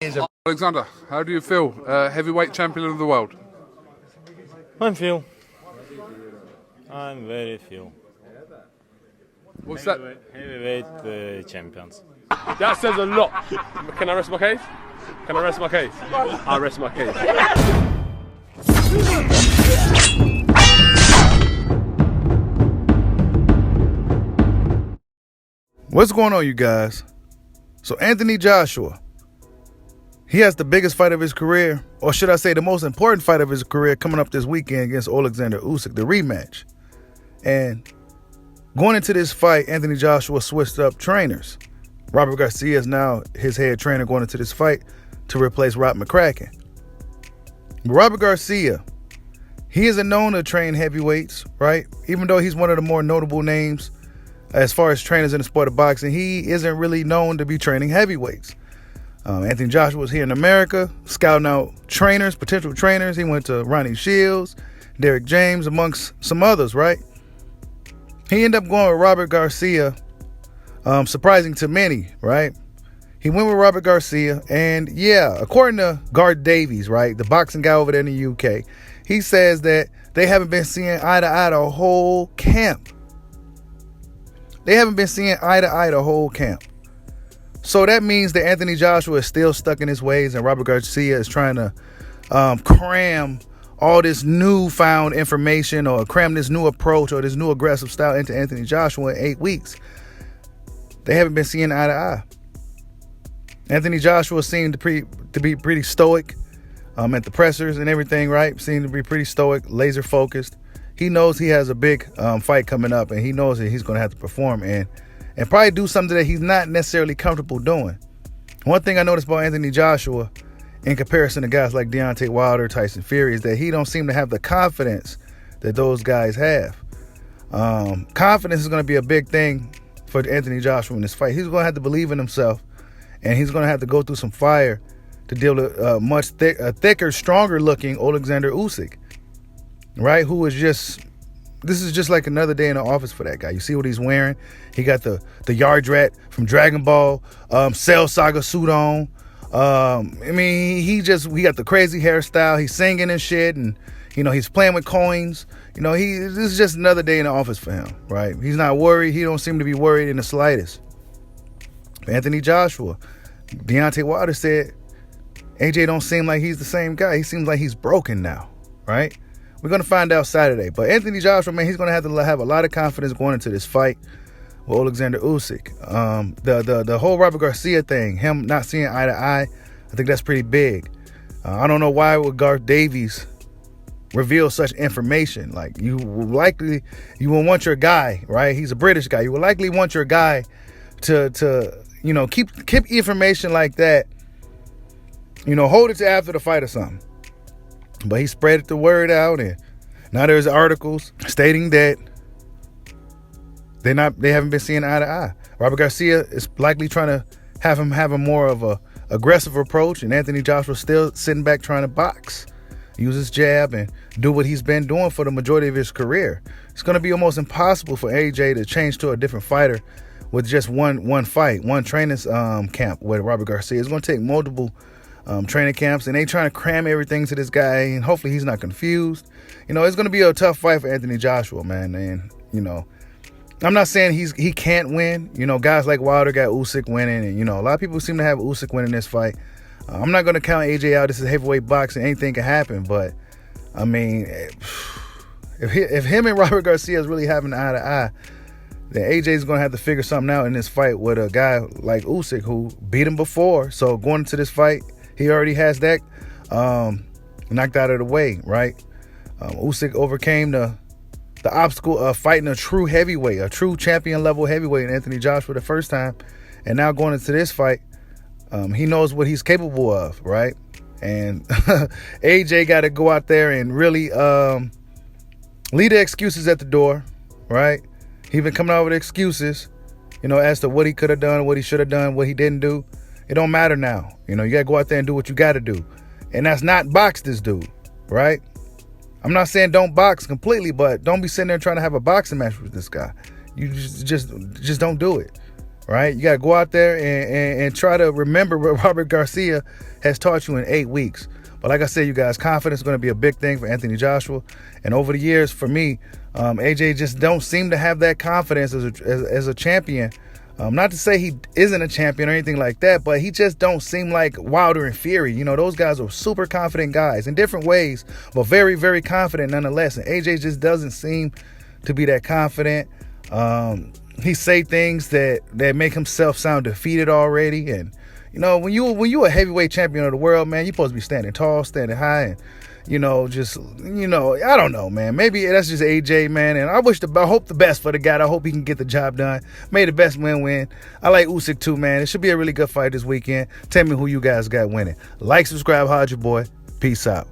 Alexander, how do you feel? Heavyweight champion of the world. I'm very feel. What's that? Heavyweight champions. That says a lot. Can I rest my case? Can I rest my case? I rest my case. What's going on, you guys? So Anthony Joshua, he has the biggest fight of his career, or should I say the most important fight of his career, coming up this weekend against Alexander Usyk, the rematch. And going into this fight, Anthony Joshua switched up trainers. Robert Garcia is now his head trainer going into this fight to replace Rob McCracken. But Robert Garcia, he isn't known to train heavyweights, right? Even though he's one of the more notable names as far as trainers in the sport of boxing, he isn't really known to be training heavyweights. Anthony Joshua was here in America, scouting out trainers, potential trainers. He went to Ronnie Shields, Derek James, amongst some others, right? He ended up going with Robert Garcia, surprising to many, right? He went with Robert Garcia, and yeah, according to Garth Davies, right, the boxing guy over there in the UK, he says that they haven't been seeing eye to eye the whole camp. They haven't been seeing eye to eye the whole camp. So that means that Anthony Joshua is still stuck in his ways, and Robert Garcia is trying to cram all this newfound information, or cram this new approach or this new aggressive style into Anthony Joshua in 8 weeks. They haven't been seeing eye to eye. Anthony Joshua seemed to be pretty stoic at the pressers and everything, right? Seemed to be pretty stoic, laser focused. He knows he has a big fight coming up, and he knows that he's going to have to perform and probably do something that he's not necessarily comfortable doing. One thing I noticed about Anthony Joshua in comparison to guys like Deontay Wilder, Tyson Fury, is that he don't seem to have the confidence that those guys have. Confidence is going to be a big thing for Anthony Joshua in this fight. He's going to have to believe in himself, and he's going to have to go through some fire to deal with a thicker, stronger looking Alexander Usyk, right? This is just like another day in the office for that guy. You see what he's wearing? He got the Yard Rat from Dragon Ball Cell Saga suit on. He got the crazy hairstyle. He's singing and shit, and he's playing with coins. This is just another day in the office for him, right? He's not worried. He don't seem to be worried in the slightest. Anthony Joshua, Deontay Wilder said, AJ don't seem like he's the same guy. He seems like he's broken now, right? We're going to find out Saturday. But Anthony Joshua, man, he's going to have a lot of confidence going into this fight with Alexander Usyk. The whole Robert Garcia thing, him not seeing eye to eye, I think that's pretty big. I don't know why would Garth Davies reveal such information. Like, you will want your guy, right? He's a British guy. You will likely want your guy to keep information like that, hold it to after the fight or something. But he spread the word out, and now there's articles stating that they haven't been seeing eye to eye. Robert Garcia is likely trying to have a more of a aggressive approach, and Anthony Joshua still sitting back trying to box, use his jab, and do what he's been doing for the majority of his career. It's going to be almost impossible for AJ to change to a different fighter with just one fight, one training camp with Robert Garcia. It's going to take multiple training camps, and they trying to cram everything to this guy, and hopefully he's not confused. It's going to be a tough fight for Anthony Joshua, man. And I'm not saying he can't win. Guys like Wilder got Usyk winning, and a lot of people seem to have Usyk winning this fight. I'm not going to count AJ out. This is heavyweight boxing. Anything can happen, but I mean, if him and Robert Garcia is really having eye to eye, then AJ's going to have to figure something out in this fight with a guy like Usyk, who beat him before. So going into this fight, he already has that knocked out of the way, right? Usyk overcame the obstacle of fighting a true heavyweight, a true champion level heavyweight in Anthony Joshua the first time. And now going into this fight, he knows what he's capable of, right? And AJ got to go out there and really leave the excuses at the door, right? He been coming out with excuses, as to what he could have done, what he should have done, what he didn't do. It don't matter now. You got to go out there and do what you got to do. And that's not box this dude, right? I'm not saying don't box completely, but don't be sitting there trying to have a boxing match with this guy. You just don't do it, right? You got to go out there and try to remember what Robert Garcia has taught you in 8 weeks. But like I said, you guys, confidence is going to be a big thing for Anthony Joshua. And over the years, for me, AJ just don't seem to have that confidence as a champion. Not to say he isn't a champion or anything like that, but he just don't seem like Wilder and Fury. You know, those guys are super confident guys in different ways, but very, very confident nonetheless. And AJ just doesn't seem to be that confident. He say things that make himself sound defeated already. And you know, when you a heavyweight champion of the world, man, you're supposed to be standing tall, standing high, and I don't know, man. Maybe that's just AJ, man. And I hope the best for the guy. I hope he can get the job done. May the best win. I like Usyk too, man. It should be a really good fight this weekend. Tell me who you guys got winning. Like, subscribe, hide your boy. Peace out.